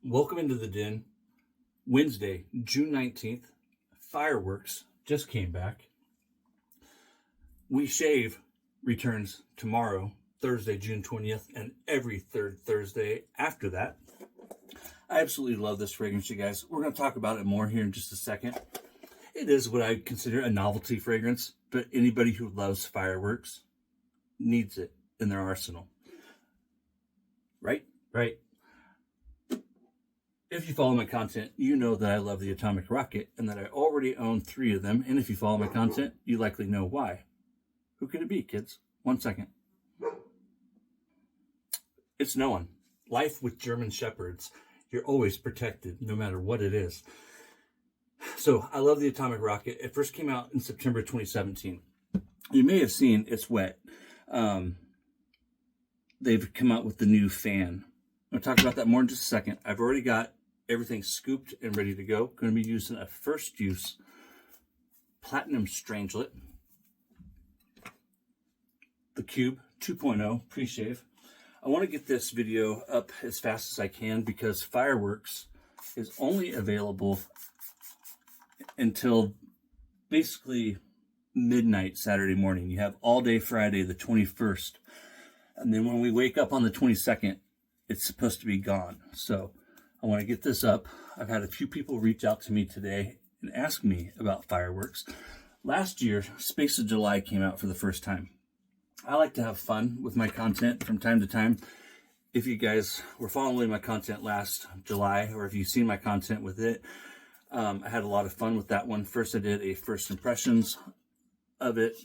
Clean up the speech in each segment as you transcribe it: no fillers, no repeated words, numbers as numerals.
Welcome into the den. Wednesday, June 19th. Fireworks just came back. We Shave returns tomorrow, Thursday, June 20th, and every third Thursday after that. I absolutely love this fragrance, you guys. We're going to talk about it more here in just a second. It is what I consider a novelty fragrance, but anybody who loves fireworks needs it in their arsenal. Right? Right. If you follow my content, you know that I love the Atomic Rocket and that I already own 3 of them. And if you follow my content, you likely know why. Who could it be, kids? 1 second. It's no one. Life with German Shepherds. You're always protected, no matter what it is. So I love the Atomic Rocket. It first came out in September 2017. You may have seen it's wet. They've come out with the new fan. I'm going to talk about that more in just a second. I've already got everything scooped and ready to go. Going to be using a first use Platinum Strangelet, the Cube 2.0 pre-shave. I want to get this video up as fast as I can because Fireworks is only available until basically midnight Saturday morning. You have all day Friday, the 21st. And then when we wake up on the 22nd, it's supposed to be gone. So I want to get this up. I've had a few people reach out to me today and ask me about Fireworks. Last year, Space of July came out for the first time. I like to have fun with my content from time to time. If you guys were following my content last July, or if you've seen my content with it, I had a lot of fun with that one. First, I did a first impressions of it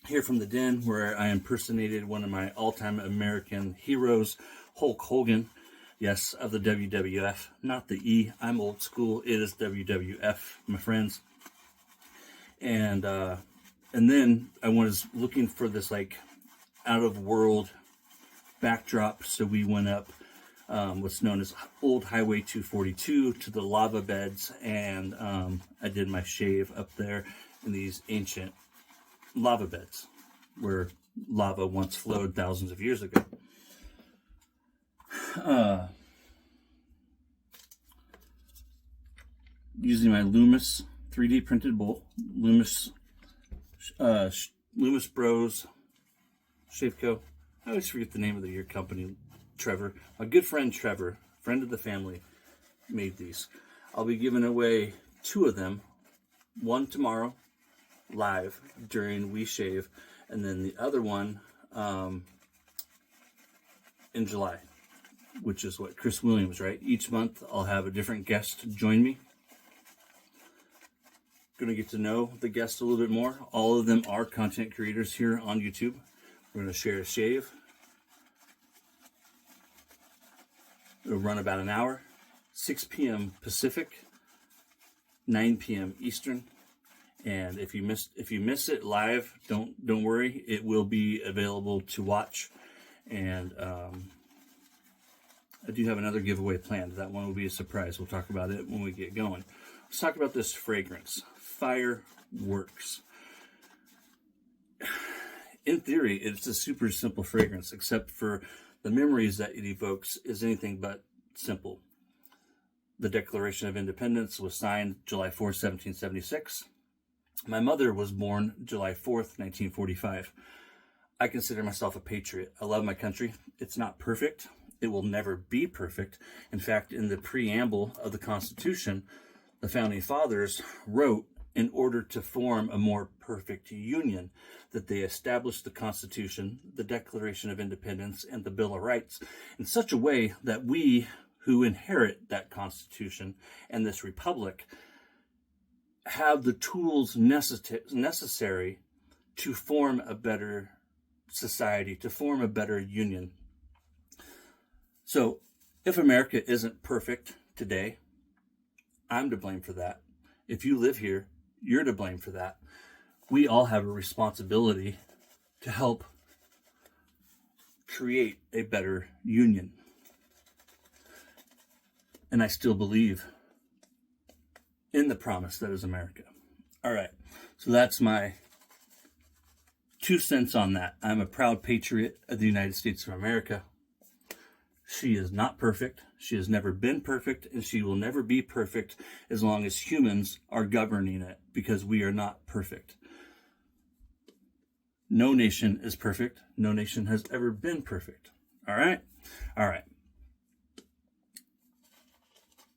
here from the den, where I impersonated one of my all-time American heroes, Hulk Hogan. Yes, of the WWF, not the E. I'm old school. It is WWF, my friends. And then I was looking for this like out-of-world backdrop, so we went up what's known as Old Highway 242 to the lava beds, and I did my shave up there in these ancient lava beds where lava once flowed thousands of years ago. Using my Loomis 3D printed bowl, Loomis Bros Shave Co. I always forget the name of your company. Trevor, my good friend Trevor, friend of the family, made these. I'll be giving away 2 of them, one tomorrow live during We Shave, and then the other one in July, which is what, Chris Williams, right? Each month I'll have a different guest join me. Going to get to know the guests a little bit more. All of them are content creators here on YouTube. We're going to share a shave. It'll run about an hour, 6 p.m. Pacific, 9 p.m. Eastern. And if you miss it live, don't worry. It will be available to watch. And I do have another giveaway planned. That one will be a surprise. We'll talk about it when we get going. Let's talk about this fragrance, Fireworks. In theory, it's a super simple fragrance, except for the memories that it evokes is anything but simple. The Declaration of Independence was signed July 4th, 1776. My mother was born July 4th, 1945. I consider myself a patriot. I love my country. It's not perfect. It will never be perfect. In fact, in the preamble of the Constitution, the Founding Fathers wrote, in order to form a more perfect union, that they established the Constitution, the Declaration of Independence, and the Bill of Rights in such a way that we who inherit that Constitution and this republic have the tools necessary to form a better society, to form a better union. So if America isn't perfect today, I'm to blame for that. If you live here, you're to blame for that. We all have a responsibility to help create a better union. And I still believe in the promise that is America. All right, so that's my 2 cents on that. I'm a proud patriot of the United States of America. She is not perfect. She has never been perfect, and she will never be perfect as long as humans are governing it, because we are not perfect. No nation is perfect. No nation has ever been perfect. All right? All right.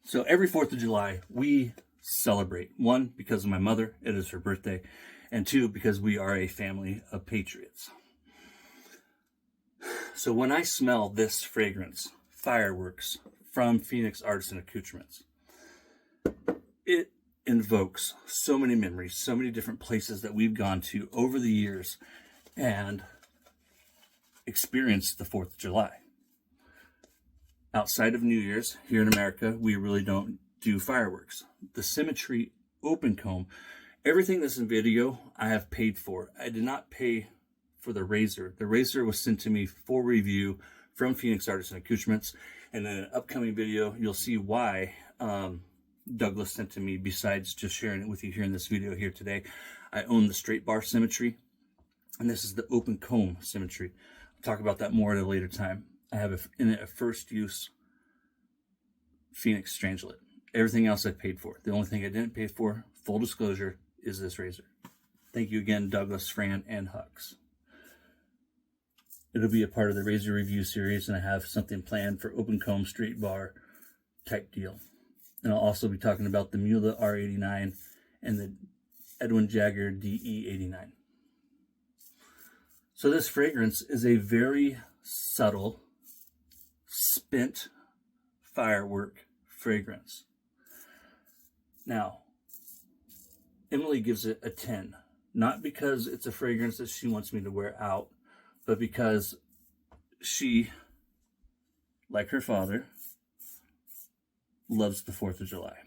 So every 4th of July, we celebrate. 1, because of my mother. It is her birthday. And 2, because we are a family of patriots. So when I smell this fragrance, Fireworks, from Phoenix Artisan Accoutrements, it invokes so many memories, so many different places that we've gone to over the years and experienced the 4th of July. Outside of New Year's, here in America, we really don't do fireworks. The Symmetry open comb, everything that's in video, I have paid for. I did not pay for the razor. The razor was sent to me for review from Phoenix Artisan Accoutrements, and in an upcoming video, you'll see why Douglas sent to me, besides just sharing it with you here in this video here today. I own the straight bar Symmetry, and this is the open comb Symmetry. I'll talk about that more at a later time. I have in it a first use Phoenix Strangelet. Everything else I paid for. The only thing I didn't pay for, full disclosure, is this razor. Thank you again, Douglas, Fran, and Hux. It'll be a part of the razor review series, and I have something planned for open comb straight bar type deal. And I'll also be talking about the Mula R89 and the Edwin Jagger DE89. So this fragrance is a very subtle, spent firework fragrance. Now, Emily gives it a 10, not because it's a fragrance that she wants me to wear out, but because she, like her father, loves the 4th of July.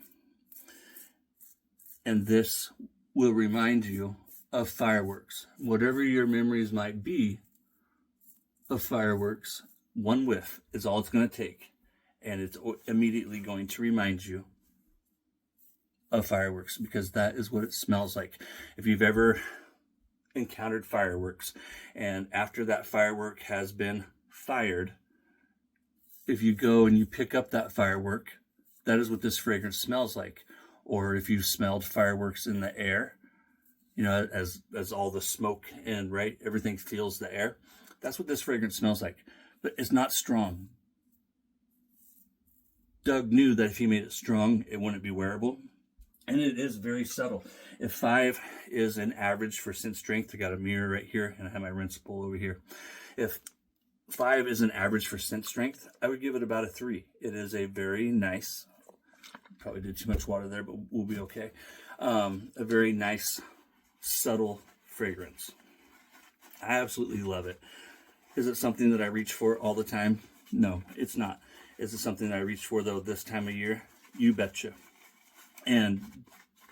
And this will remind you of fireworks. Whatever your memories might be of fireworks, one whiff is all it's going to take. And it's immediately going to remind you of fireworks, because that is what it smells like. If you've ever encountered fireworks, and after that firework has been fired, if you go and you pick up that firework, that is what this fragrance smells like. Or if you smelled fireworks in the air, you know, as all the smoke and right, everything fills the air, that's what this fragrance smells like. But it's not strong. Doug knew that if he made it strong, it wouldn't be wearable. And it is very subtle. If 5 is an average for scent strength, I got a mirror right here, and I have my rinse bowl over here. If 5 is an average for scent strength, I would give it about a 3. It is a very nice, probably did too much water there, but we'll be okay. A very nice, subtle fragrance. I absolutely love it. Is it something that I reach for all the time? No, it's not. Is it something that I reach for, though, this time of year? You betcha. And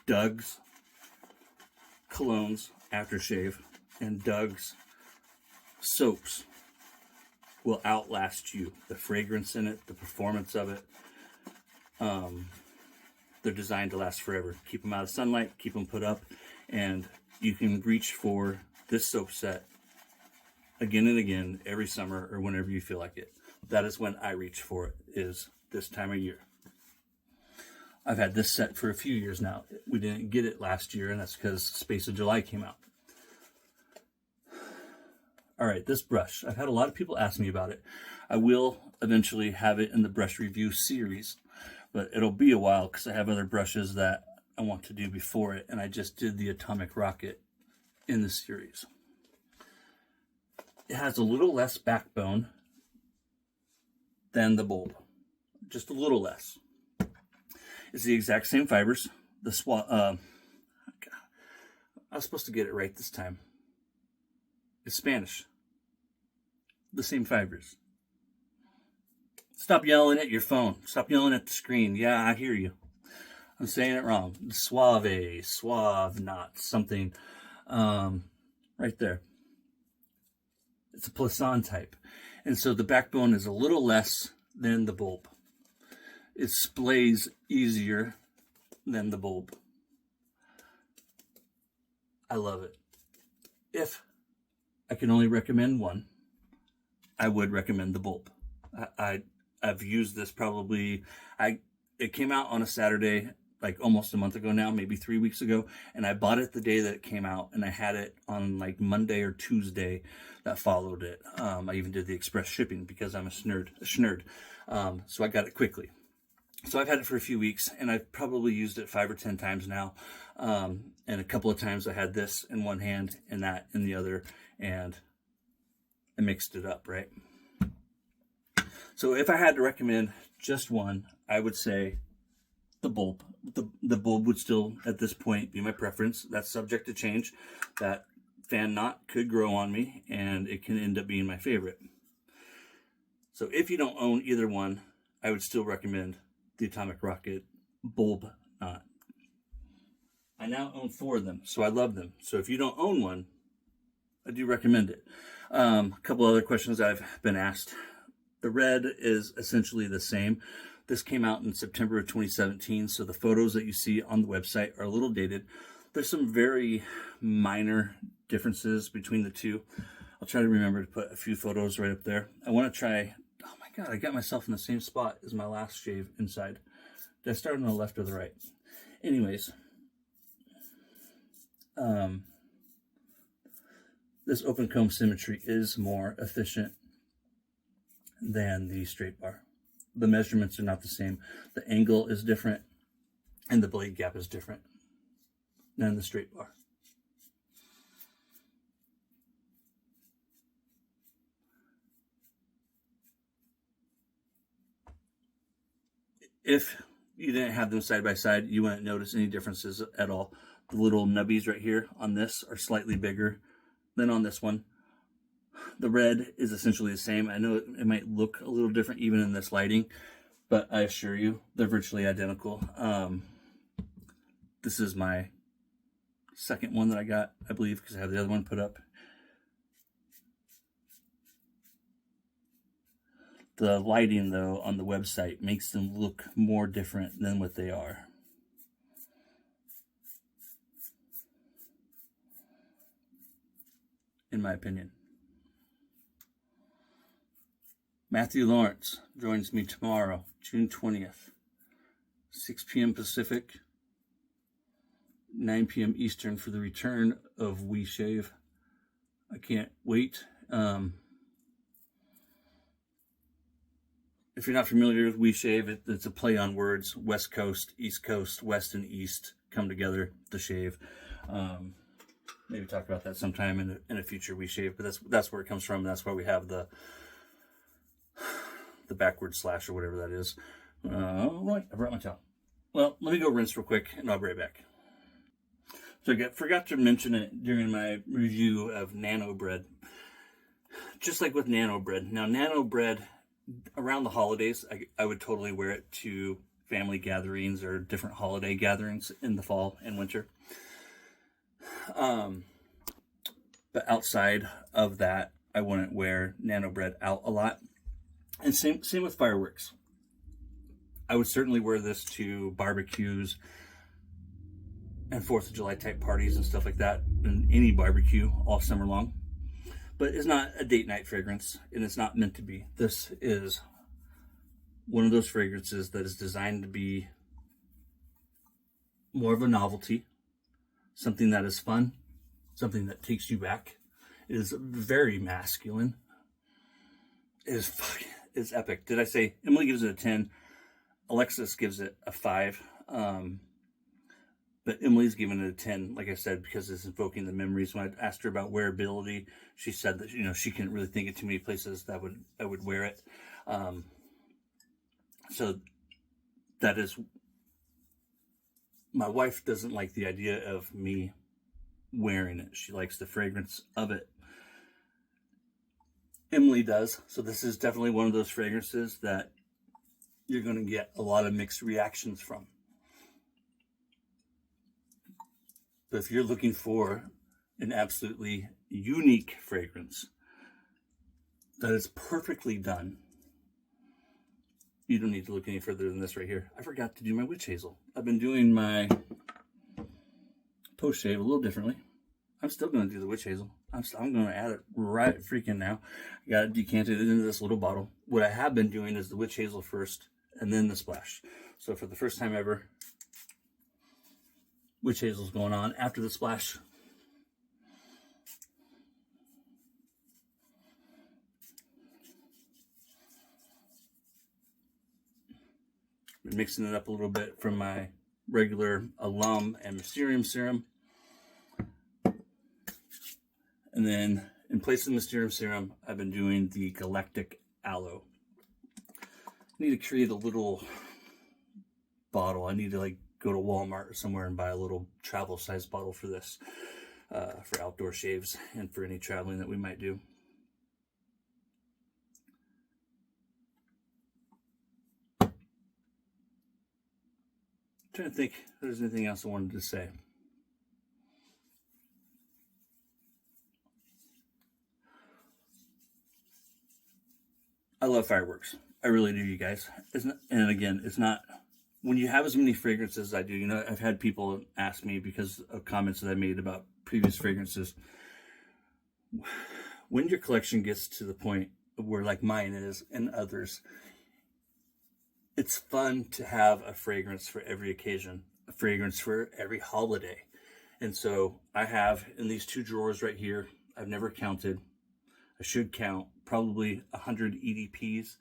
Doug's colognes, aftershave, and Doug's soaps will outlast you. The fragrance in it, the performance of it, they're designed to last forever. Keep them out of sunlight, keep them put up, and you can reach for this soap set again and again every summer or whenever you feel like it. That is when I reach for it, is this time of year. I've had this set for a few years now. We didn't get it last year, and that's because Space of July came out. All right, this brush. I've had a lot of people ask me about it. I will eventually have it in the brush review series, but it'll be a while because I have other brushes that I want to do before it, and I just did the Atomic Rocket in the series. It has a little less backbone than the bulb, just a little less. It's the exact same fibers. I was supposed to get it right this time. It's Spanish. The same fibers. Stop yelling at your phone. Stop yelling at the screen. Yeah, I hear you. I'm saying it wrong. Suave, not something. Right there. It's a Plisson type. And so the backbone is a little less than the bulb. It splays easier than the bulb. I love it. If I can only recommend one, I would recommend the bulb. I I've used this probably, it came out on a Saturday, like almost a month ago now, maybe 3 weeks ago. And I bought it the day that it came out, and I had it on like Monday or Tuesday that followed it. I even did the express shipping because I'm a schnerd. So I got it quickly. So I've had it for a few weeks, and I've probably used it 5 or 10 times now. And a couple of times I had this in one hand and that in the other, and I mixed it up, right? So if I had to recommend just one, I would say the bulb. The bulb would still, at this point, be my preference. That's subject to change. That fan knot could grow on me, and it can end up being my favorite. So if you don't own either one, I would still recommend the Atomic Rocket bulb knot. I now own 4 of them, so I love them. So if you don't own one, I do recommend it. A couple other questions I've been asked. The red is essentially the same. This came out in September of 2017, so the photos that you see on the website are a little dated. There's some very minor differences between the two. I'll try to remember to put a few photos right up there. I want to try, oh my God, I got myself in the same spot as my last shave inside. Did I start on the left or the right? Anyways, this open comb Symmetry is more efficient than the straight bar. The measurements are not the same. The angle is different, and the blade gap is different than the straight bar. If you didn't have them side by side, you wouldn't notice any differences at all. The little nubbies right here on this are slightly bigger than on this one. The red is essentially the same. I know it might look a little different even in this lighting, but I assure you they're virtually identical. This is my second one that I got, I believe, because I have the other one put up. The lighting, though, on the website makes them look more different than what they are. In my opinion. Matthew Lawrence joins me tomorrow, June 20th, 6 p.m. Pacific, 9 p.m. Eastern for the return of We Shave. I can't wait. If you're not familiar with We Shave, it's a play on words. West Coast, East Coast, West and East come together to shave. Maybe talk about that sometime in a future We Shave, but that's where it comes from. That's why we have the backward slash or whatever that is. Right, I brought my towel. Well, let me go rinse real quick, and I'll be right back. So I forgot to mention it during my review of Nano Bread. Just like with Nano Bread. Now, Nano Bread, around the holidays, I would totally wear it to family gatherings or different holiday gatherings in the fall and winter. But outside of that, I wouldn't wear Nano Bread out a lot. And same with fireworks. I would certainly wear this to barbecues and 4th of July type parties and stuff like that, and any barbecue all summer long. But it's not a date night fragrance, and it's not meant to be. This is one of those fragrances that is designed to be more of a novelty, something that is fun, something that takes you back. It is very masculine. It's epic. Did I say Emily gives it a 10? Alexis gives it a 5. But Emily's given it a 10, like I said, because it's invoking the memories. When I asked her about wearability, she said that, she couldn't really think of too many places that would wear it. So that is, my wife doesn't like the idea of me wearing it. She likes the fragrance of it. Emily does. So this is definitely one of those fragrances that you're going to get a lot of mixed reactions from. But if you're looking for an absolutely unique fragrance that is perfectly done, you don't need to look any further than this right here. I forgot to do my witch hazel. I've been doing my post shave a little differently. I'm still going to do the witch hazel. I'm going to add it right freaking now. I got it decanted into this little bottle. What I have been doing is the witch hazel first and then the splash. So for the first time ever, witch hazel's going on after the splash. Been mixing it up a little bit from my regular alum and mysterium serum. And then in place of the mysterium serum, I've been doing the galactic aloe. I need to create a little bottle. I need to like go to Walmart or somewhere and buy a little travel size bottle for this, for outdoor shaves and for any traveling that we might do. I'm trying to think if there's anything else I wanted to say. I love fireworks. I really do, you guys. And again, it's not, when you have as many fragrances as I do, you know, I've had people ask me because of comments that I made about previous fragrances. When your collection gets to the point where like mine is and others, it's fun to have a fragrance for every occasion, a fragrance for every holiday. And so I have in these two drawers right here, I've never counted, I should count, probably 100 EDPs,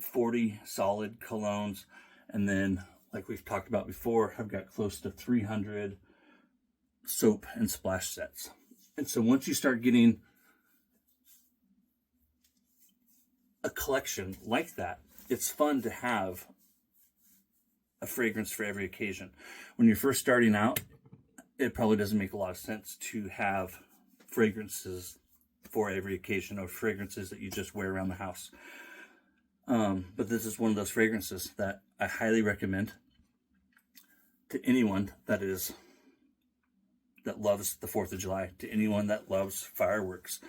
40 solid colognes, and then, like we've talked about before, I've got close to 300 soap and splash sets. And so once you start getting a collection like that, it's fun to have a fragrance for every occasion. When you're first starting out, it probably doesn't make a lot of sense to have fragrances for every occasion or fragrances that you just wear around the house. But this is one of those fragrances that I highly recommend to anyone that loves the 4th of July, to anyone that loves fireworks.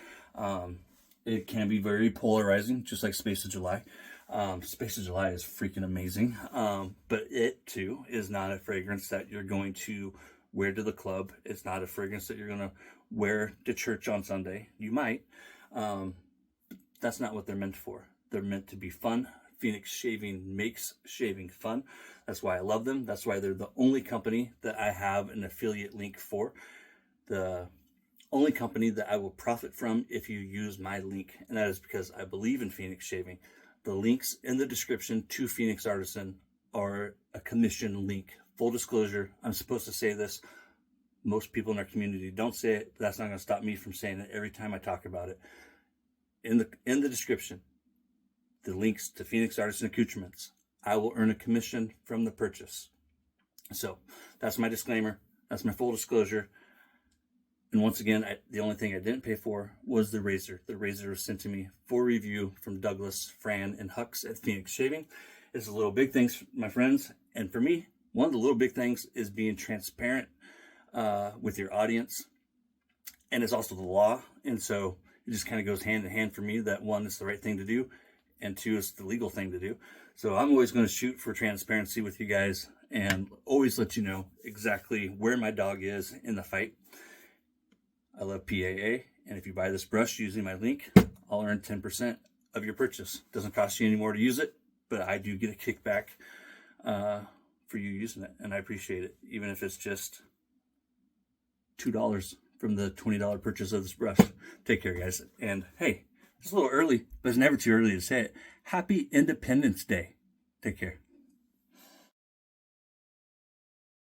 It can be very polarizing, just like Space of July. Space of July is freaking amazing. But it too is not a fragrance that you're going to wear to the club. It's not a fragrance that you're going to wear to church on Sunday. You might. That's not what they're meant for. They're meant to be fun. Phoenix Shaving makes shaving fun. That's why I love them. That's why they're the only company that I have an affiliate link for. The only company that I will profit from if you use my link. And that is because I believe in Phoenix Shaving. The links in the description to Phoenix Artisan are a commission link. Full disclosure, I'm supposed to say this. Most people in our community don't say it, but that's not going to stop me from saying it every time I talk about it. In the description, the links to Phoenix Artisan Accoutrements. I will earn a commission from the purchase. So that's my disclaimer. That's my full disclosure. And once again, the only thing I didn't pay for was the razor. The razor was sent to me for review from Douglas, Fran, and Hux at Phoenix Shaving. It's a little big things, my friends. And for me, one of the little big things is being transparent with your audience. And it's also the law. And so it just kind of goes hand in hand for me that one, it's the right thing to do, and two, it's the legal thing to do. So I'm always going to shoot for transparency with you guys and always let you know exactly where my dog is in the fight. I love PAA, and if you buy this brush using my link, I'll earn 10% of your purchase. Doesn't cost you any more to use it, but I do get a kickback for you using it, and I appreciate it, even if it's just $2 from the $20 purchase of this brush. Take care, guys. And hey, it's a little early, but it's never too early to say it. Happy Independence Day. Take care.